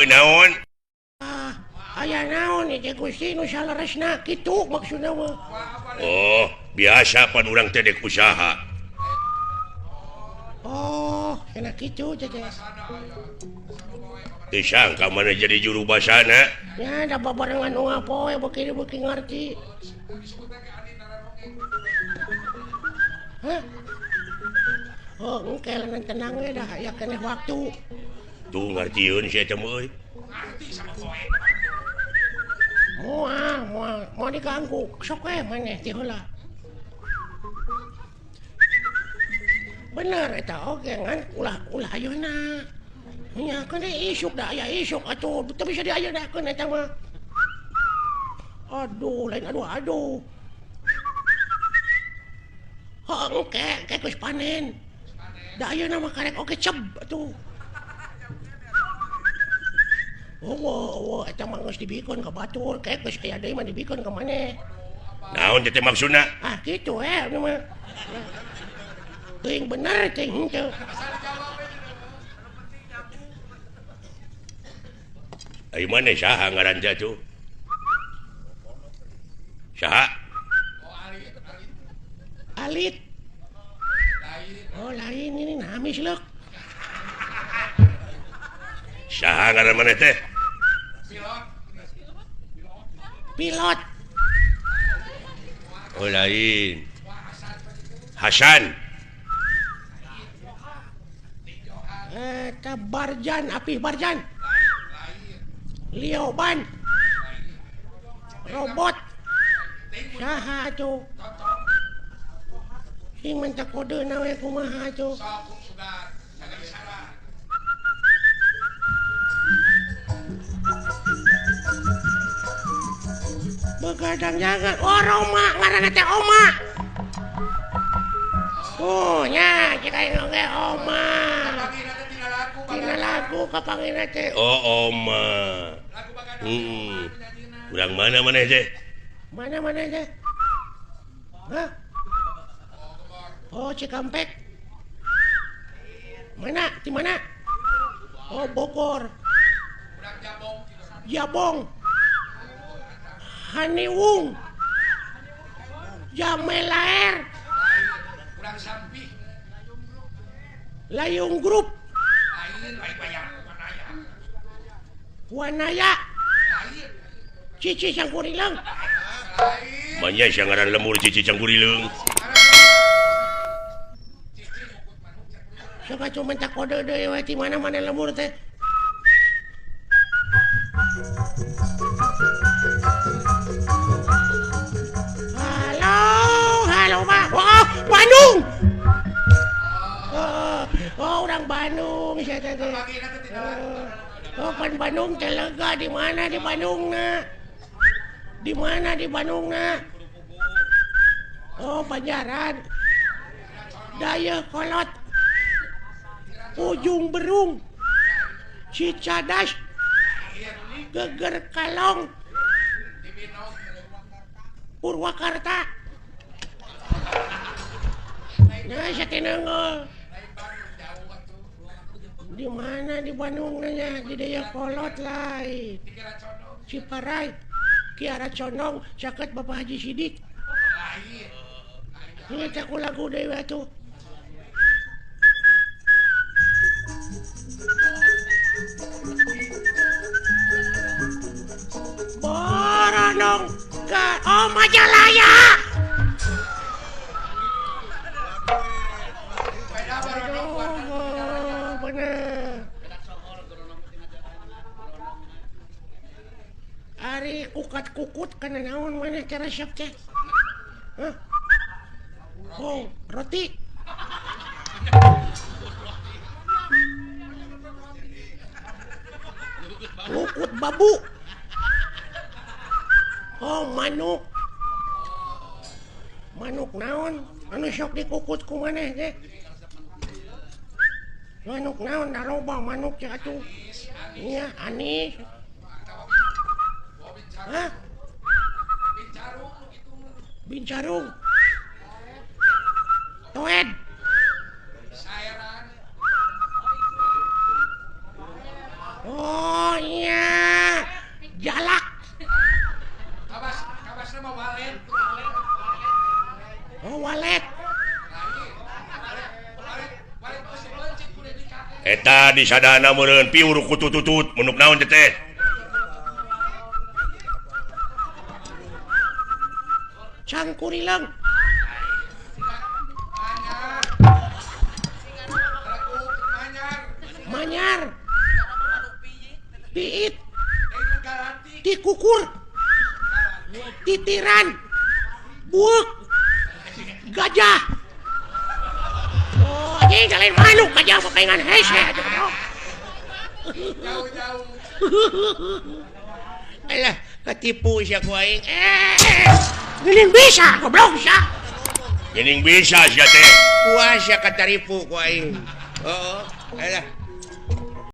naon aya naon Gusti nu salaresna kitu maksudna mah. Oh biasa pan urang teh dek usaha. Oh enak kitu teh. Teu sangka mana jadi juru basana. Ya da babarengan nu ngapoe beuki ngarti. Hah? Oh, engke lanan tenang we dah aya keneh waktu. Tuh ngartieun sia teh euy. Mau diganggu sok we maneh ti heula. Bener eta oge ngan ulah ayeuna. Nya kan isuk da aya isuk atuh teu bisa diayeuna eta mah. Aduh lain aduh. Engke geus panen. Da ayeuna mah karek oge ceb atuh. Oh, eta mah geus dibikeun ka batur, kayak geus aya deui mah dibikeun ka maneh. Naon teh maksudna? Ah kitu nu mah. Teuing bener teuing henteu. Ai maneh saha ngaranna tuh? Saha? Alit. Oh lain ini namis leuk. Saha ngaran maneh teh? Pilot. Oh lain. Hasan. Eta Barjan, Apih Barjan. Lioban. Robot. Saha tuh? Sing minta kodena we kumaha tuh? Begadang jangan. Oh Roma, ngaranna teh Oma. Oh nya kita ngge Oma. Tina lagu kapangina teh. Oh Oma. Urang mana maneh teh? Mana teh? Hah? Oh Cikampek. Mana? Di mana? Oh Bogor. Jabong. Haniwung. Jamelaer. Layung Grup. Wanaya. Cici Cangkurileung. Manya sia ngaran lemur Cici Cangkurileung. Sok cuma tak kode deui we ti mana lemur teh. Halo Pak. Oh, Bandung. Oh, orang Bandung saya teh. Oh, kan Bandung teh lega di mana di Bandungna? Di mana di Bandungna? Oh, Banjaran. Daya Kolot. Ujung Berung. Cicadas. Geger Kalong. Purwakarta. Nah, sakinengol. Di mana di Bandung nya? Di Daya Kolot lain. Ciparai. Kiara Condong, saket Bapak Haji Sidik. Ini caku lagu deui atuh. Boronong ke Majalaya. Ari kukat kukut kana naon maneh cara resep teh? Hah? Oh, roti. takut babu. Oh, manuk. Manuk naon? Anu sok dikukut ku maneh teh? Manuk naon daroba manuk cek atuh. Iya, anis. Hah? Bincarung. Toed. Oh iya, jalak. Kabasna mah walet. Oh walet. Eta di sadana meureun piur kutututut munuk naon teh? Cangkurilang. Manyar. Piit. Dikukur. Titiran. Buuk. Gajah. Oh, ini kalian manuk gajah papengan hese. Jauh-jauh. Alah, ketipu siya ku aing. Geuning bisa, goblok sia. Geuning bisa sia teh. Kuas sia kataripu ku aing. Heeh. Alah.